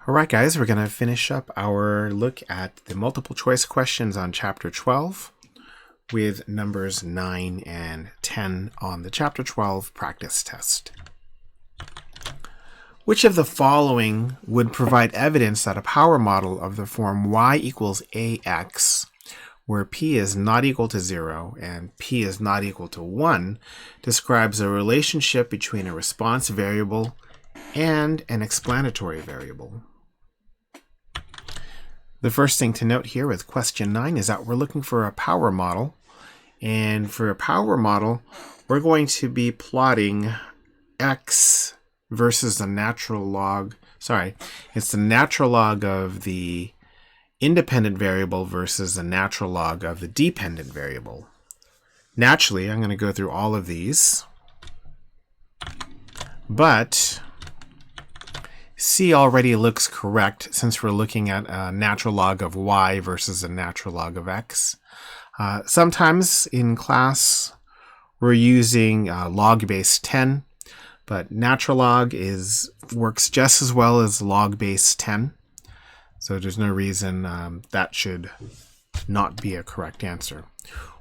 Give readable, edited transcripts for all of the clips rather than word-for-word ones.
All right, guys, we're going to finish up our look at the multiple choice questions on Chapter 12 with numbers 9 and 10 on the Chapter 12 practice test. Which of the following would provide evidence that a power model of the form y equals ax, where p is not equal to 0 and p is not equal to 1, describes a relationship between a response variable and an explanatory variable? The first thing to note here with question 9 is that we're looking for a power model. And for a power model, we're going to be plotting x versus the natural log. It's the natural log of the independent variable versus the natural log of the dependent variable. Naturally, I'm going to go through all of these. But C already looks correct since we're looking at a natural log of y versus a natural log of x. Sometimes in class we're using log base 10, but natural log works just as well as log base 10. So there's no reason that should not be a correct answer.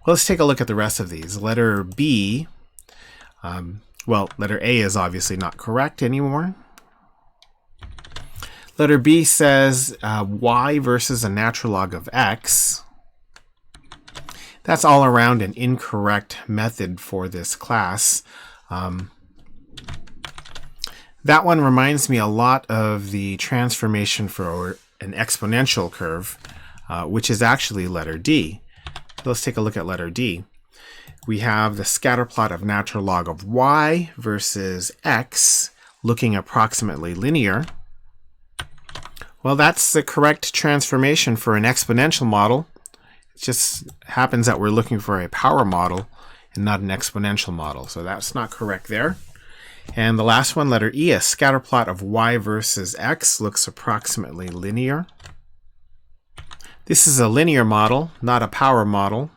Well, let's take a look at the rest of these. Letter B, letter A is obviously not correct anymore. Letter B says y versus a natural log of x. That's all around an incorrect method for this class. That one reminds me a lot of the transformation for an exponential curve, which is actually letter D. Let's take a look at letter D. We have the scatter plot of natural log of y versus x looking approximately linear. Well, that's the correct transformation for an exponential model. It just happens that we're looking for a power model and not an exponential model. So that's not correct there. And the last one, letter E, a scatter plot of y versus x looks approximately linear. This is a linear model, not a power model.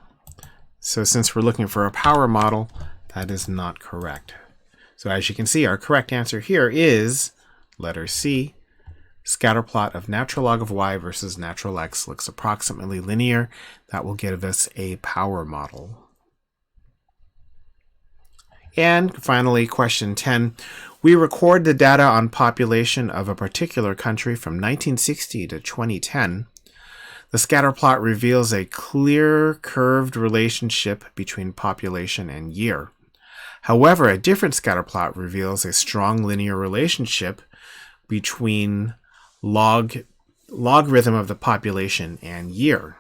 So since we're looking for a power model, that is not correct. So as you can see, our correct answer here is letter C. Scatter plot of natural log of y versus natural x looks approximately linear. That will give us a power model. And finally, question 10. We record the data on population of a particular country from 1960 to 2010. The scatter plot reveals a clear curved relationship between population and year. However, a different scatter plot reveals a strong linear relationship between logarithm of the population and year.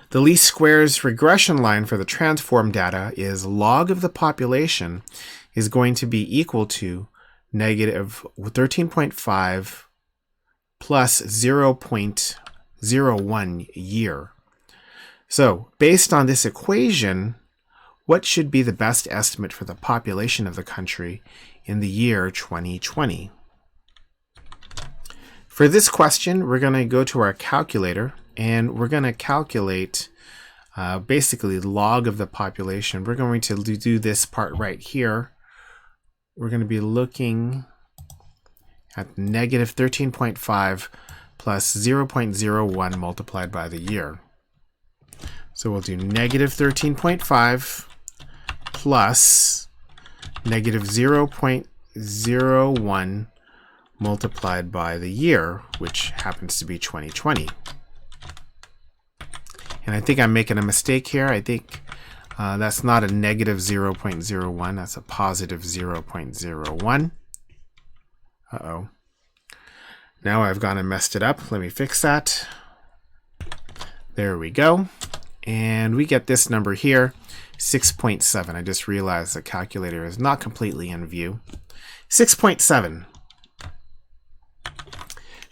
The least squares regression line for the transform data is log of the population is going to be equal to negative 13.5 plus 0.01 year. So based on this equation, what should be the best estimate for the population of the country in the year 2020? For this question, we're going to go to our calculator and we're going to calculate basically log of the population. We're going to do this part right here. We're going to be looking at negative 13.5 plus 0.01 multiplied by the year. So we'll do negative 13.5 plus negative 0.01 multiplied by the year, which happens to be 2020. And I think I'm making a mistake here. I think that's not a negative 0.01. That's a positive 0.01. Uh-oh. Now I've gone and messed it up. Let me fix that. There we go. And we get this number here, 6.7. I just realized the calculator is not completely in view. 6.7.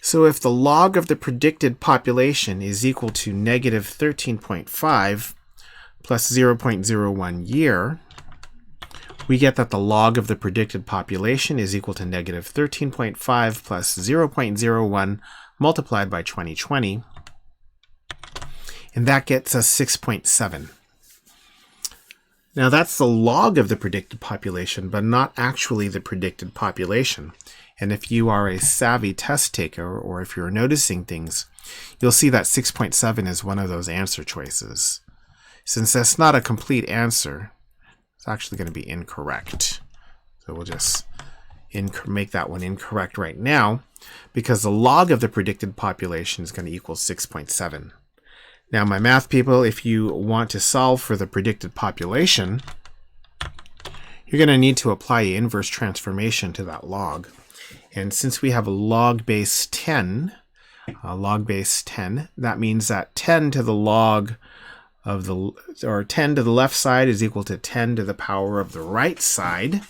So if the log of the predicted population is equal to negative 13.5 plus 0.01 year, we get that the log of the predicted population is equal to negative 13.5 plus 0.01 multiplied by 2020. And that gets us 6.7. Now that's the log of the predicted population, but not actually the predicted population. And if you are a savvy test taker, or if you're noticing things, you'll see that 6.7 is one of those answer choices. Since that's not a complete answer, it's actually going to be incorrect. So we'll just make that one incorrect right now, because the log of the predicted population is going to equal 6.7. Now, my math people, if you want to solve for the predicted population, you're going to need to apply an inverse transformation to that log. And since we have a log base 10, that means that 10 to the log of the, or 10 to the left side is equal to 10 to the power of the right side.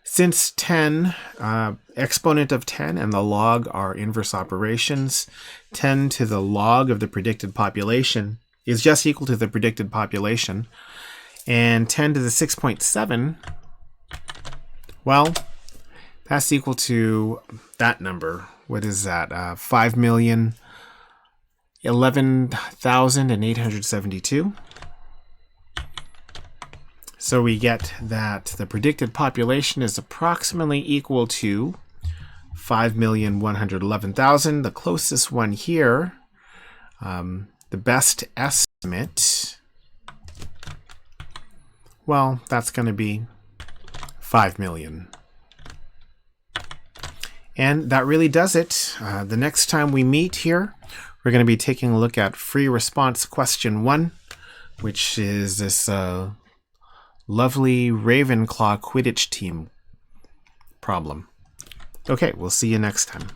Since 10, exponent of 10 and the log are inverse operations, 10 to the log of the predicted population is just equal to the predicted population. And 10 to the 6.7, well, that's equal to that number. What is that? 5,011,872. So we get that the predicted population is approximately equal to 5,111,000. The closest one here, the best estimate, well, that's going to be 5 million. And that really does it. The next time we meet here, we're going to be taking a look at free response question 1, which is this lovely Ravenclaw Quidditch team problem. Okay, we'll see you next time.